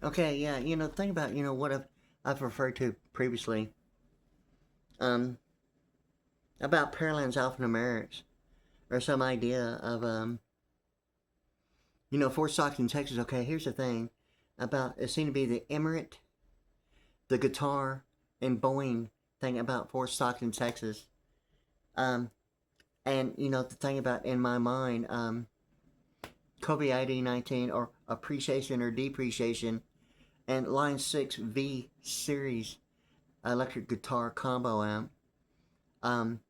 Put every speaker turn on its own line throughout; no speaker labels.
Okay, yeah, think about, what I've referred to previously, um, about Paralan's alphanumerics, or some idea of, Fort Stockton, Texas. Okay, here's the thing about it seemed to be the Emirate, the guitar, and Boeing thing about Fort Stockton, Texas. Um, and, the thing about in my mind, Kobe ID 19 or appreciation or depreciation, and Line 6 V Series electric guitar combo amp. Um,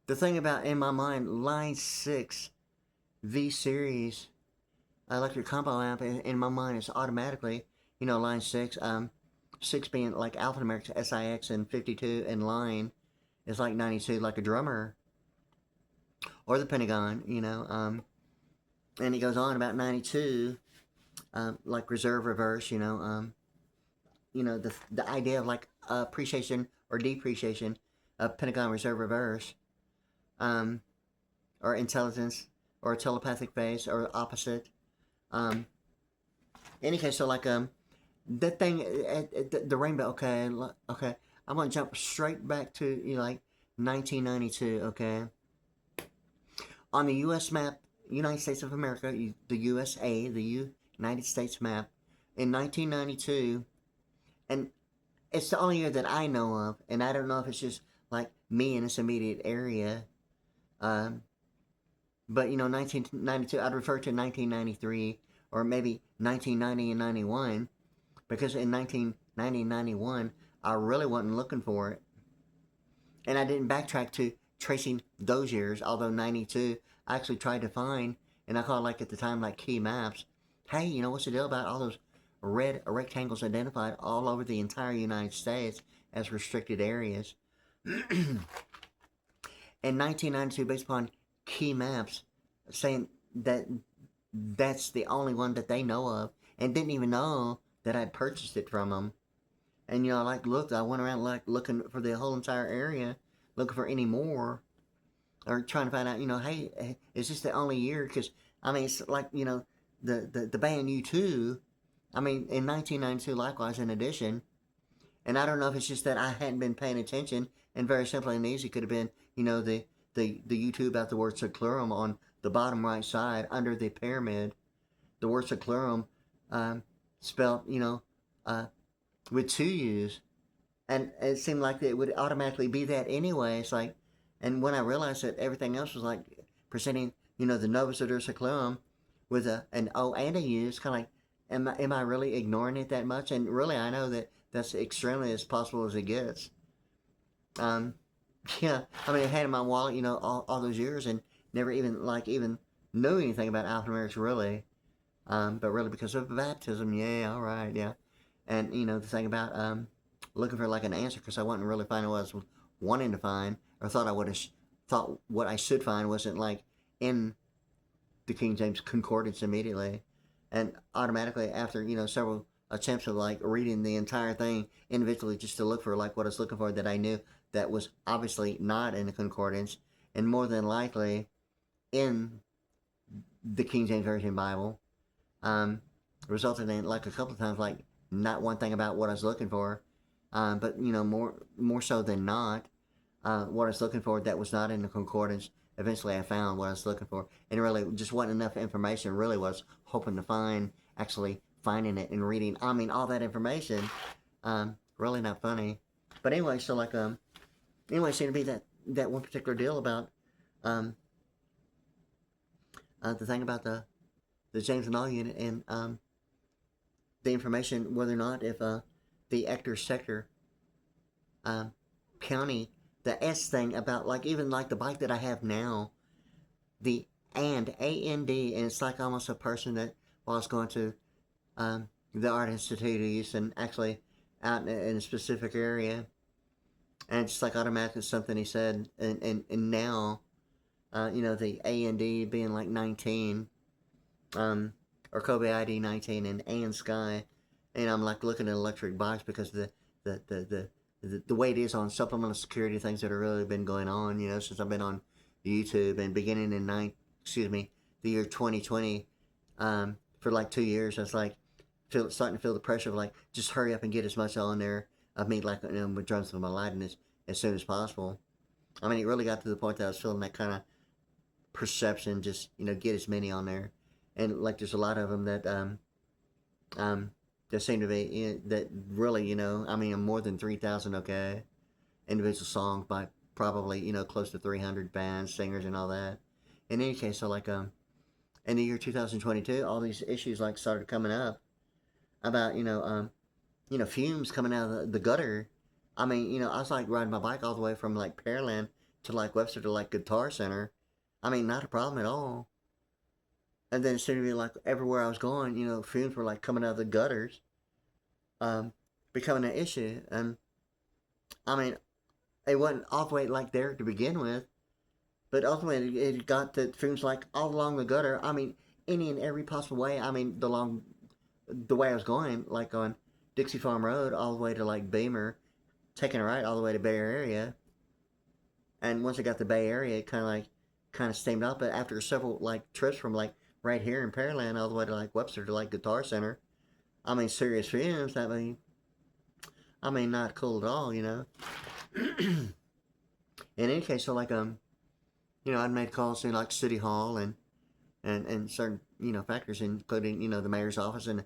the thing about in my mind, Line 6 V Series electric combo amp in my mind is automatically, Line 6. 6 being like alphanumeric SIX and 52, and Line is like 92, like a drummer, or the Pentagon, and he goes on about 92, like reserve reverse, the idea of like appreciation or depreciation of Pentagon reserve reverse, um, or intelligence, or telepathic phase, or opposite. Um, any case, so like that thing, the rainbow. Okay, okay. I'm gonna jump straight back to 1992. Okay, on the U.S. map, United States of America, the USA, the United States map, in 1992, and it's the only year that I know of, and I don't know if it's just like me in this immediate area. Um, but 1992, I'd refer to 1993 or maybe 1990 and 91, because in 1990 and 91, I really wasn't looking for it, and I didn't backtrack to tracing those years. Although 92, I actually tried to find, and I called like at the time like key maps. Hey, what's the deal about all those red rectangles identified all over the entire United States as restricted areas? In 1992, based upon key maps, saying that that's the only one that they know of, and didn't even know that I'd purchased it from them. And like looked, I went around like looking for the whole entire area, looking for any more, or trying to find out, hey, is this the only year? Because I mean, it's like the band U2. I mean, in 1992, likewise, in addition, and I don't know if it's just that I hadn't been paying attention, and very simply and easy could have been, the YouTube about the word seclurum on the bottom right side under the pyramid, the word seclurum, spelled, uh, with two U's, and it seemed like it would automatically be that anyway. It's like, and when I realized that everything else was like presenting, the novus ordo seclorum with an O and a U, it's kind of like, am I really ignoring it that much? And really, I know that that's extremely as possible as it gets. Um, yeah, I mean, I had it in my wallet, all those years, and never even knew anything about alphanumerics really. But really because of baptism, yeah, all right, yeah. And the thing about looking for like an answer, because I wasn't really finding what I was wanting to find, or thought I would have thought what I should find wasn't like in the King James Concordance immediately, and automatically after several attempts of like reading the entire thing individually just to look for like what I was looking for, that I knew that was obviously not in the concordance, and more than likely in the King James Version Bible, um, resulted in like a couple of times like not one thing about what I was looking for, but more so than not, what I was looking for that was not in the concordance. Eventually, I found what I was looking for, and really just wasn't enough information. Really, was hoping to find, actually finding it and reading. I mean, all that information, really not funny. But anyway, so like anyway, it seemed to be that one particular deal about um, the thing about the James and All unit, and the information whether or not if the Ector sector um, county, the S thing about like even like the bike that I have now, the and it's like almost a person that was going to the Art Institute and actually out in a specific area, and it's just like automatically something he said, and now the and being like 19, um, or Kobe ID 19 and Sky, and I'm like looking at electric bikes because of the the, the the way it is on supplemental security things that have really been going on, since I've been on YouTube, and beginning in the year 2020, for like 2 years. I was like, starting to feel the pressure of like just hurry up and get as much on there of me like with drums of my lighting as soon as possible. I mean, it really got to the point that I was feeling that kind of perception, just get as many on there, and like there's a lot of them um that seem to be that really I mean more than 3,000 individual songs by probably close to 300 bands, singers, and all that. In any case, so like in the year 2022, all these issues like started coming up about fumes coming out of the gutter. I mean, I was like riding my bike all the way from like Pearland to like Webster to like Guitar Center. I mean, not a problem at all. And then it seemed to be like everywhere I was going, fumes were like coming out of the gutters, um, becoming an issue. And I mean, it wasn't all the way like there to begin with, but ultimately it got the fumes like all along the gutter. I mean, any and every possible way. I mean, the way I was going, like on Dixie Farm Road, all the way to like Beamer, taking a right all the way to Bay Area. And once I got to Bay Area, it kind of steamed up. But after several like trips from like right here in Pearland all the way to like Webster to like Guitar Center, I mean serious fumes. I mean not cool at all. In any case, so like I'd made calls to like City Hall and certain factors, including the mayor's office and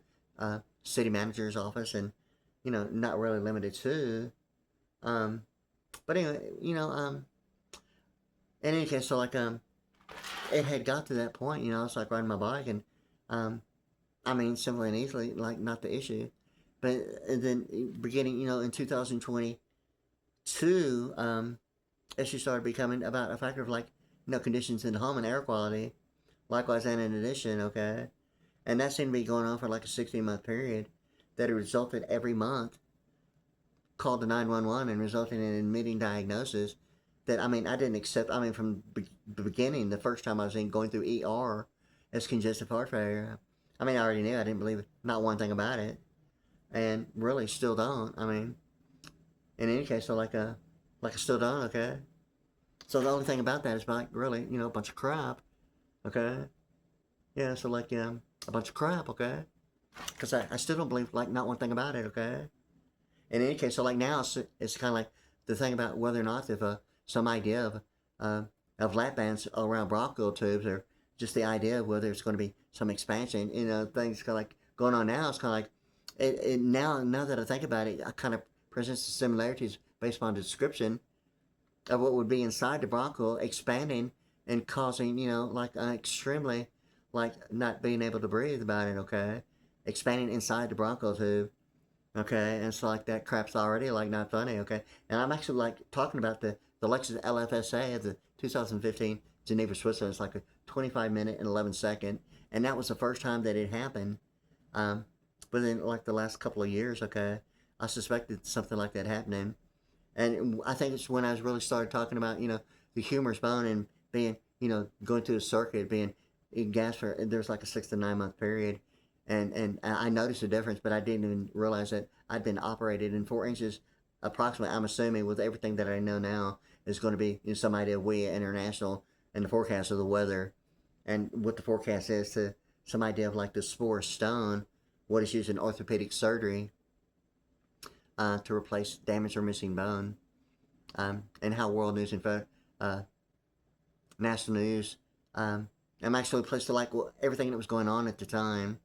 city manager's office, and not really limited to. Um, but anyway, in any case, so like it had got to that point. I was like riding my bike, and I mean simply and easily like not the issue, but then beginning in 2022, issue started becoming about a factor of like conditions in the home and air quality. Likewise, and in addition, okay, and that seemed to be going on for like a 16-month period. That it resulted every month called to 911 and resulting in admitting diagnosis that I mean I didn't accept. I mean from the beginning, the first time I was going through ER as congestive heart failure. I mean I already knew. I didn't believe not one thing about it, and really still don't. I mean, in any case, so like I still don't. Okay, so the only thing about that is like really a bunch of crap. Okay, yeah. So like a bunch of crap. Okay, because I still don't believe like not one thing about it. Okay. In any case, so like now it's kind of like the thing about whether or not if some idea of lap bands around bronchial tubes, or just the idea of whether it's going to be some expansion. Things kind of like going on now. It's kind of like it now that I think about it, it kind of presents the similarities based on the description of what would be inside the bronchial expanding and causing like an extremely like not being able to breathe about it. Okay, expanding inside the bronchial tube. Okay, and so like that crap's already like not funny. Okay, and I'm actually like talking about the Lexus LFSA of the 2015 Geneva, Switzerland. It's like a 25-minute and 11-second, and that was the first time that it happened. Um, within like the last couple of years. Okay, I suspected something like that happening, and I think it's when I was really started talking about the humerus bone and being going through the circuit being in gas for there's like a 6 to 9 month period, and I noticed a difference, but I didn't even realize that I'd been operated in 4 inches approximately. I'm assuming with everything that I know now is going to be some idea of WIA International and the forecast of the weather, and what the forecast is to some idea of like the spore stone, what is used in orthopedic surgery to replace damaged or missing bone, and how world news and national news. I'm actually placed to like everything that was going on at the time.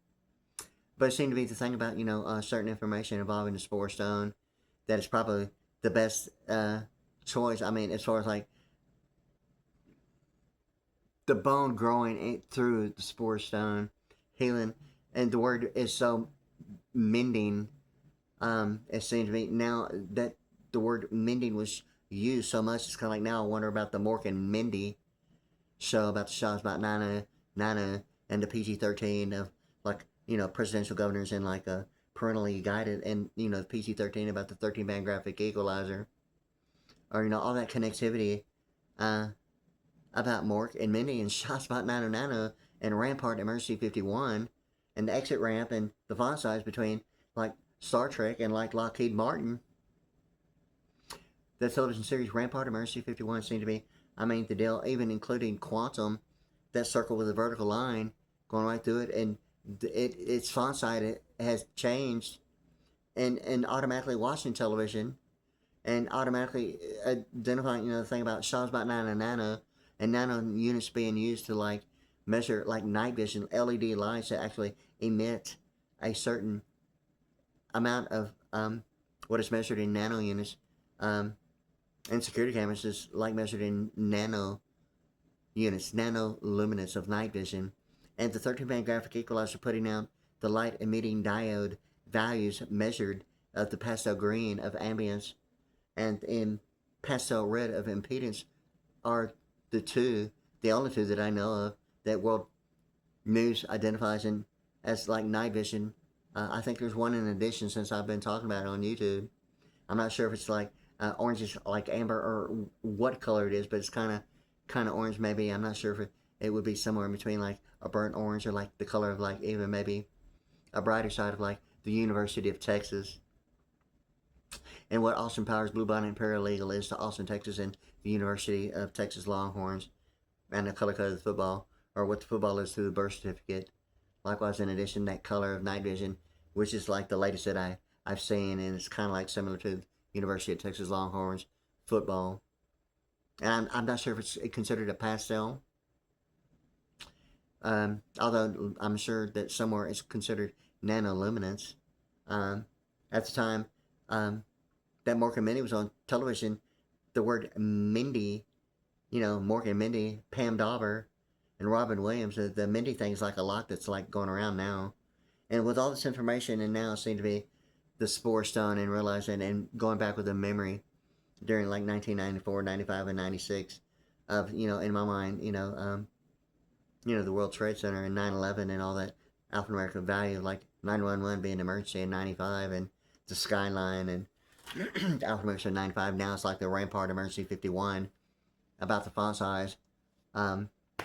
But it seemed to be the thing about certain information involving the spore stone that is probably the best choice. I mean, as far as like the bone growing through the spore stone, healing, and the word is so mending. It seems to me now that the word mending was used so much, it's kind of like now I wonder about the Mork and Mindy show about the shots about Nana and the PG-13 of like presidential governors and like a parentally guided, and the PG-13 about the 13-band graphic equalizer, or all that connectivity about Mork and Mindy and shots about Nano and Rampart Emergency 51 and the exit ramp and the font size between like Star Trek and like Lockheed Martin. The television series Rampart Emergency 51 seemed to be, I mean, the deal, even including Quantum, that circle with a vertical line going right through it, and its font size has changed, and automatically watching television and automatically identifying, the thing about Shaw's about nano, and nano units being used to like measure like night vision LED lights that actually emit a certain amount of what is measured in nano units, um, and security cameras is like measured in nano units, nano luminance of night vision, and the 13-band graphic equalizer putting out the light emitting diode values measured of the pastel green of ambience and in pastel red of impedance are the only two that I know of that World News identifies in as like night vision. I think there's one in addition since I've been talking about it on YouTube. I'm not sure if it's like orange is like amber or what color it is, but it's kind of orange maybe. I'm not sure if it would be somewhere in between like a burnt orange or like the color of like even maybe a brighter side of like the University of Texas. And what Austin Powers Blue Bonnet Paralegal is to Austin, Texas, and the University of Texas Longhorns, and the color code of the football, or what the football is to the birth certificate. Likewise, in addition, that color of night vision, which is like the latest that I've seen, and it's kind of like similar to the University of Texas Longhorns football. And I'm not sure if it's considered a pastel, although I'm sure that somewhere it's considered nanoluminance. At the time that Mork and Mindy was on television, the word Mindy, Mork and Mindy, Pam Dauber, and Robin Williams, the Mindy thing is like a lot that's like going around now. And with all this information, and now it seemed to be the Spore Stone and realizing and going back with the memory during like 1994, 95, and 96 of, in my mind, the World Trade Center and 9/11 and all that alphanumeric value, like 911 being an emergency in 95 and the Skyline and the alphanumeric of 95. Now it's like the Rampart Emergency 51 about the font size.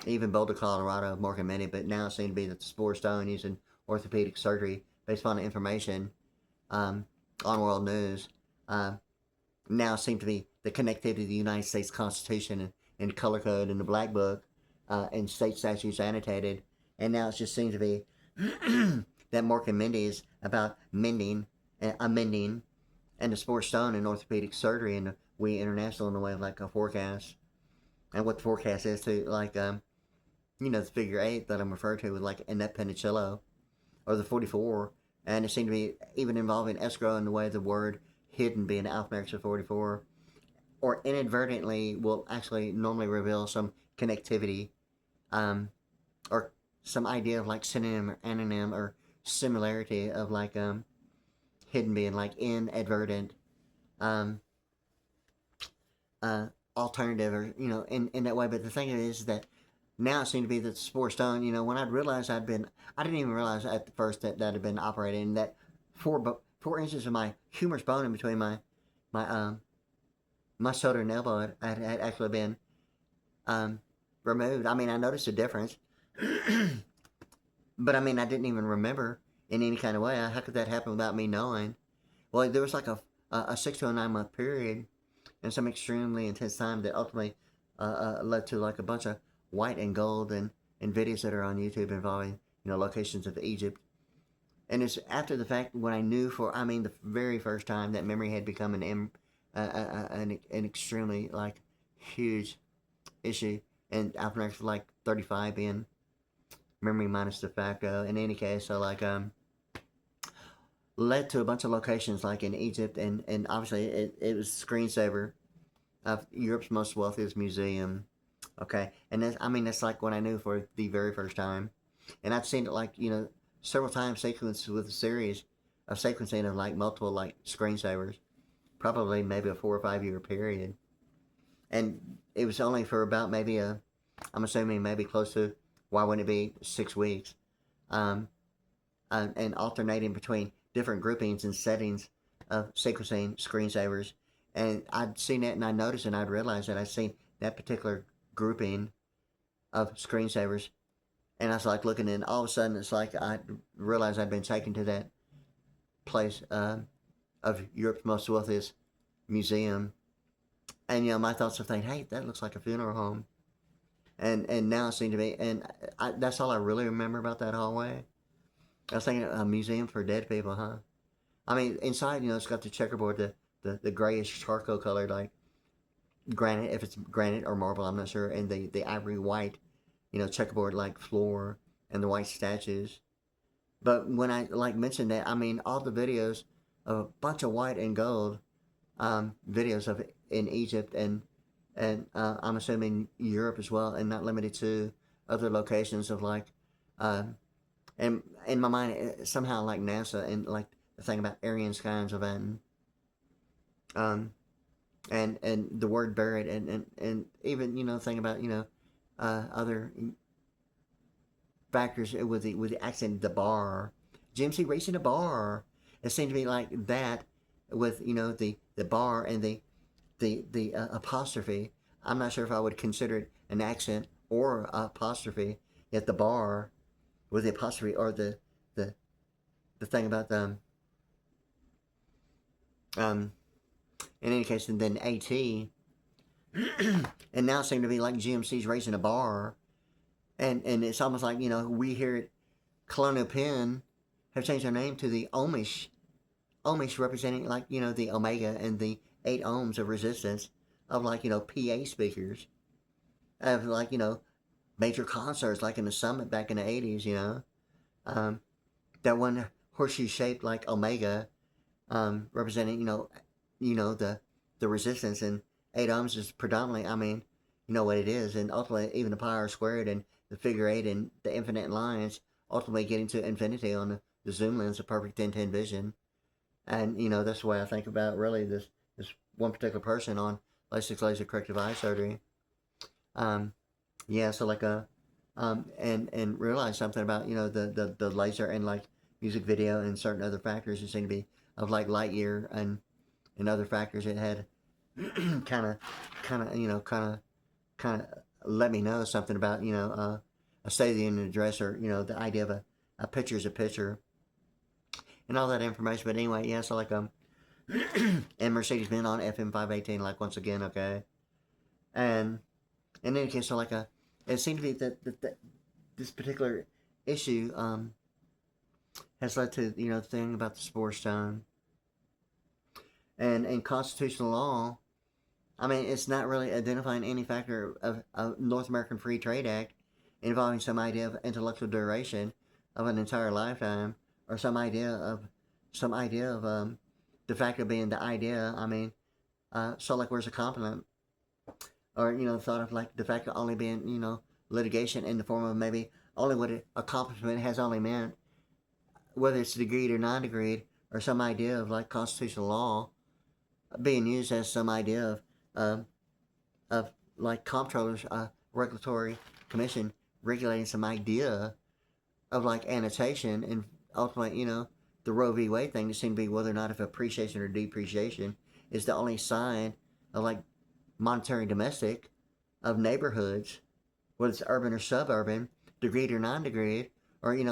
Even Boulder, Colorado, Mork and Mindy, but now it seems to be that the Spore Stone using orthopedic surgery based upon the information on World News now seem to be the connectivity to the United States Constitution and color code and the Black Book and state statutes annotated. And now it just seems to be that Mork and Mindy is about amending, and the Spore Stone and orthopedic surgery and the We International in the way of like a forecast. And what the forecast is to like, the figure 8 that I'm referring to with like Annette Penicillo or the 44. And it seemed to be even involving escrow in the way of the word hidden being alphanumeric of 44. Or inadvertently will actually normally reveal some connectivity or some idea of like synonym or anonym or similarity of like hidden being like inadvertent alternative or in that way. But the thing is that now it seemed to be that the Spore Stone, when I'd realized I didn't even realize at first that had been operating, that 4 inches of my humerus bone in between my shoulder and elbow had actually been removed. I mean, I noticed a difference, but I mean, I didn't even remember in any kind of way. How could that happen without me knowing? Well, there was like a 6 to a 9 month period and some extremely intense time that ultimately led to like a bunch of white and gold and videos that are on YouTube involving locations of Egypt. And it's after the fact when I knew the very first time that memory had become an extremely like huge issue, and alphanumeric for like 35 being memory minus de facto. In any case, so like led to a bunch of locations like in Egypt, and obviously it was screensaver of Europe's most wealthiest museum. Okay, and that's like what I knew for the very first time, and I've seen it like several times sequenced with a series of sequencing of like multiple like screensavers, probably maybe a 4 or 5 year period, and it was only for about maybe I'm assuming maybe close to, why wouldn't it be 6 weeks, and alternating between different groupings and settings of sequencing screensavers. And I'd seen it and I noticed and I'd realized that I'd seen that particular grouping of screensavers, and I was like looking, and all of a sudden it's like I realized I'd been taken to that place of Europe's most wealthiest museum, and my thoughts were thinking, hey, that looks like a funeral home, and now it seemed to be, and that's all I really remember about that hallway. I was thinking a museum for dead people, huh? I mean, inside, it's got the checkerboard, the grayish charcoal colored, like granite, if it's granite or marble, I'm not sure, and the ivory white, checkerboard like floor and the white statues. But when I like mentioned that, I mean all the videos of a bunch of white and gold videos of it in Egypt and I'm assuming Europe as well, and not limited to other locations of like, and in my mind somehow like NASA and like the thing about Aryan skies of um, and the word buried and even thing about other factors with the accent the bar, GMC racing a bar. It seemed to be like that with the bar and the apostrophe. I'm not sure if I would consider it an accent or apostrophe. Yet the bar with the apostrophe or the the thing about the um in any case, and then AT, and now seem to be like GMC's racing a bar, and it's almost like we here at Colonial Penn have changed their name to the Omish representing like the Omega and the 8 ohms of resistance of like PA speakers of like major concerts like in the Summit back in the 80s. Um, that one horseshoe shaped like Omega, representing the resistance, and 8 ohms is predominantly, I mean, you know what it is, and ultimately even the pi r squared and the figure eight and the infinite lines, ultimately getting to infinity on the zoom lens of perfect 1010 vision. And that's the way I think about really this one particular person on LASIK laser corrective eye surgery. Um, yeah, so like and realize something about the laser and like music video and certain other factors that seem to be of like light year and other factors it had kind of let me know something about a State of the Union address, or the idea of a picture is a picture and all that information. But anyway, yeah, so like and Mercedes Benz on FM 518, like once again, okay, and in any case, so like it seemed to be that this particular issue has led to the thing about the Spore Stone, and in constitutional law, I mean, it's not really identifying any factor of a North American Free Trade Act involving some idea of intellectual duration of an entire lifetime, or some idea of de facto being the idea. I mean, so like where's a complement, or thought of like de facto only being litigation in the form of maybe only what accomplishment has only meant, whether it's degreed or non-degreed, or some idea of like constitutional law being used as some idea uh, of like comptroller's regulatory commission regulating some idea of like annotation, and ultimately the Roe v. Wade thing to seem to be whether or not if appreciation or depreciation is the only sign of like monetary domestic of neighborhoods, whether it's urban or suburban, degreed or non-degreed, or 2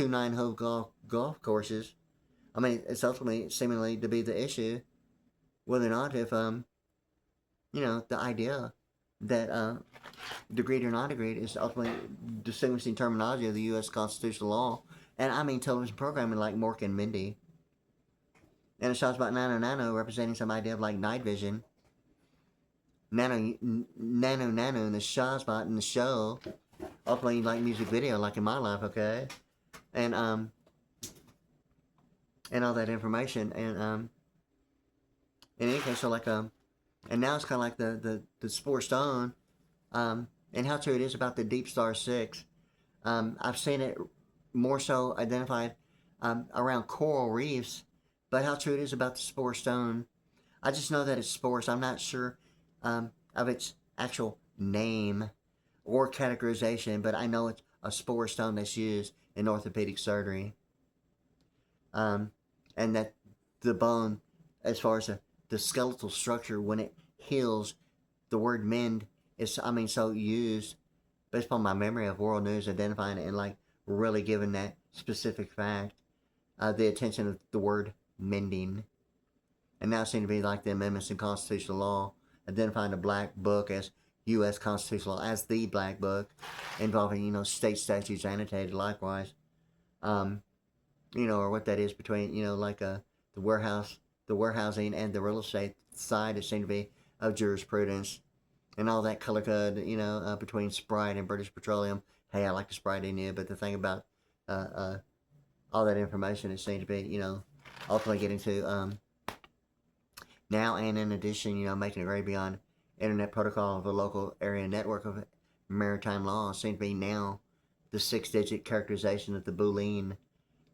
9-hole golf courses. I mean, it's ultimately seemingly to be the issue whether or not if the idea that degreed or non-degreed is ultimately distinguishing terminology of the U.S. constitutional law. And I mean television programming like Mork and Mindy. And it shows about Nano representing some idea of like night vision. Nano in the Shawspot in the show. Ultimately like music video like in my life, okay? And all that information. And in any case, so like and now it's kind of like the Spore Stone, and how true it is about the Deep Star 6. I've seen it more so identified around coral reefs, but how true it is about the Spore Stone, I just know that it's spores. I'm not sure of its actual name or categorization, but I know it's a spore stone that's used in orthopedic surgery, um, and that the bone, as far as the skeletal structure, when it heals, the word mend is, I mean, so used based upon my memory of world news identifying it and like really giving that specific fact the attention of the word mending. And now seem to be like the amendments in constitutional law identifying the black book as U.S. constitutional law as the black book involving state statutes annotated likewise. Um, or what that is between, like the warehousing and the real estate side. It seemed to be of jurisprudence and all that color code, between Sprite and British Petroleum. Hey, I like the Sprite in you, but the thing about uh, uh, all that information, it seemed to be, ultimately getting to now, and in addition, making it way beyond internet protocol of a local area network of maritime law, seems to be now the six-digit characterization of the Boolean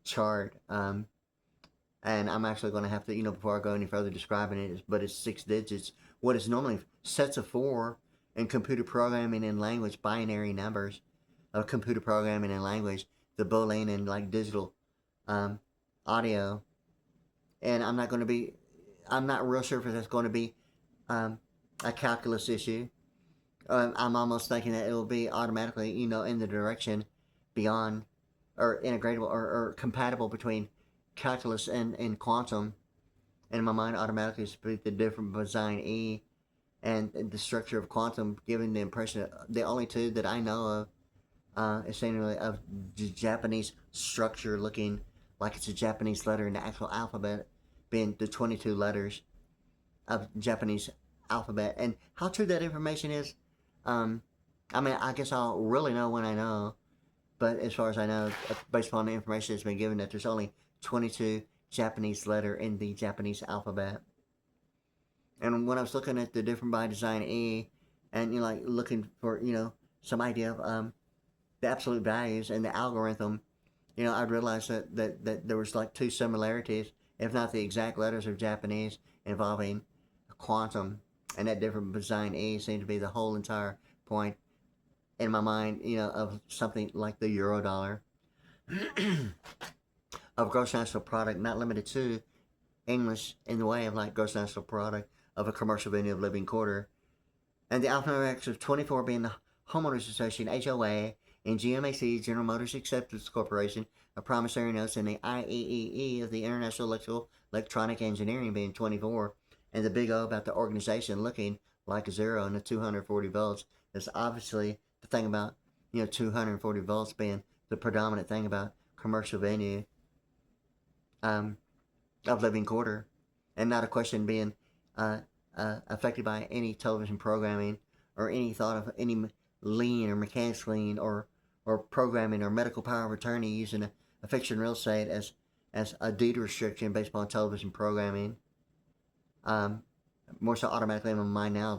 chart. And I'm actually going to have to, before I go any further describing it, but it's six digits. What is normally sets of four in computer programming and language, binary numbers of computer programming and language, the Boolean and like digital um, audio. And I'm not real sure if that's going to be um, a calculus issue. I'm almost thinking that it will be automatically, in the direction beyond or integratable or compatible between calculus and quantum. And in my mind, automatically speak the different design E and the structure of quantum, giving the impression that the only two that I know of, essentially of Japanese structure, looking like it's a Japanese letter in the actual alphabet, being the 22 letters of Japanese alphabet. And how true that information is, um, I mean, I guess I'll really know when I know. But as far as I know, based upon the information that's been given, that there's only 22 Japanese letter in the Japanese alphabet. And when I was looking at the different by design E, and like looking for some idea of the absolute values and the algorithm, I realized that there was like two similarities, if not the exact letters of Japanese, involving quantum, and that different design E seemed to be the whole entire point in my mind, of something like the euro dollar of gross national product, not limited to English in the way of like gross national product of a commercial venue of living quarter, and the alphanumerics of 24 being the Homeowners Association (HOA) and GMAC General Motors Acceptance Corporation of promissory notes, and the IEEE of the International Electronic Engineering being 24, and the big O about the organization looking like a zero and the 240 volts. That's obviously the thing about 240 volts being the predominant thing about commercial venue um, of living quarter, and not a question being affected by any television programming or any thought of any lien or mechanics lien or programming or medical power of attorney using a fiction real estate as a deed restriction based upon television programming. Um, More so automatically in my mind now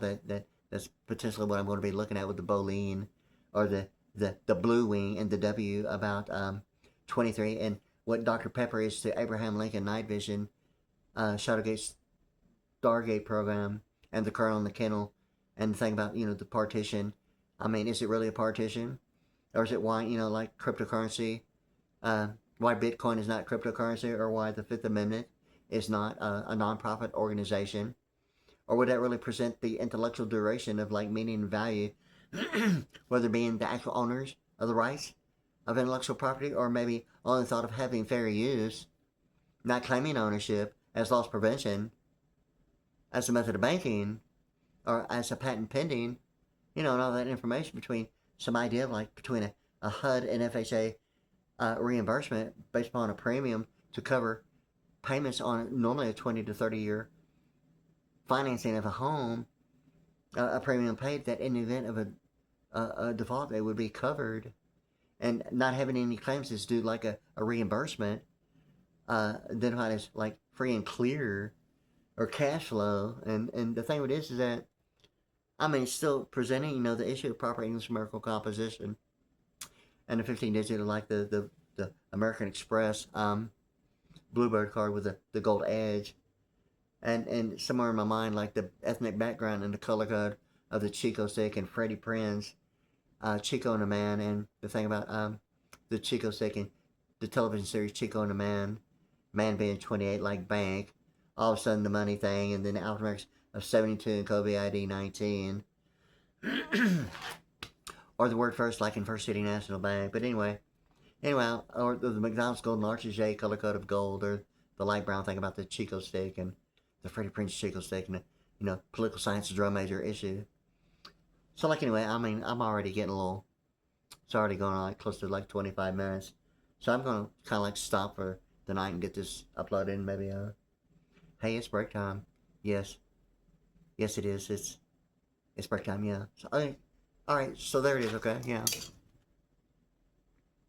that's potentially what I'm going to be looking at with the Boolean or the blue wing and the W about 23, and what Dr. Pepper is to Abraham Lincoln Night Vision, Shadowgate Stargate program, and the Colonel and the Kennel, and the thing about the partition. I mean, is it really a partition, or is it why like cryptocurrency? Why Bitcoin is not cryptocurrency, or why the Fifth Amendment is not a nonprofit organization, or would that really present the intellectual duration of like meaning and value, whether being the actual owners of the rights of intellectual property, or maybe only thought of having fair use, not claiming ownership as loss prevention, as a method of banking, or as a patent pending, and all that information between some idea of like between a HUD and FHA reimbursement based upon a premium to cover payments on normally a 20 to 30 year financing of a home, a premium paid that in the event of a default they would be covered, and not having any claims is due like a reimbursement, identified as like free and clear or cash flow. And the thing with this is that, I mean, it's still presenting, the issue of proper English numerical composition, and the 15 digit, like the American Express Bluebird card with the gold edge, and somewhere in my mind, like the ethnic background and the color code of the Chico stick and Freddie Prinze, Chico and the Man, and the thing about the Chico stick and the television series Chico and the Man being 28 like bank, all of a sudden the money thing, and then the alphanumerics of 72 and Kobe ID 19. Or the word first, like in First City National Bank. But anyway, or the McDonald's Golden Arches J color code of gold, or the light brown thing about the Chico stick and the Freddie Prinze Chico stick, and the political science drum major issue. So like anyway, I mean, I'm already getting a little. It's already going on like close to like 25 minutes. So I'm gonna kind of like stop for tonight and get this uploaded and maybe hey, it's break time. Yes. Yes it is. It's break time, yeah. So all right. So there it is, okay, yeah.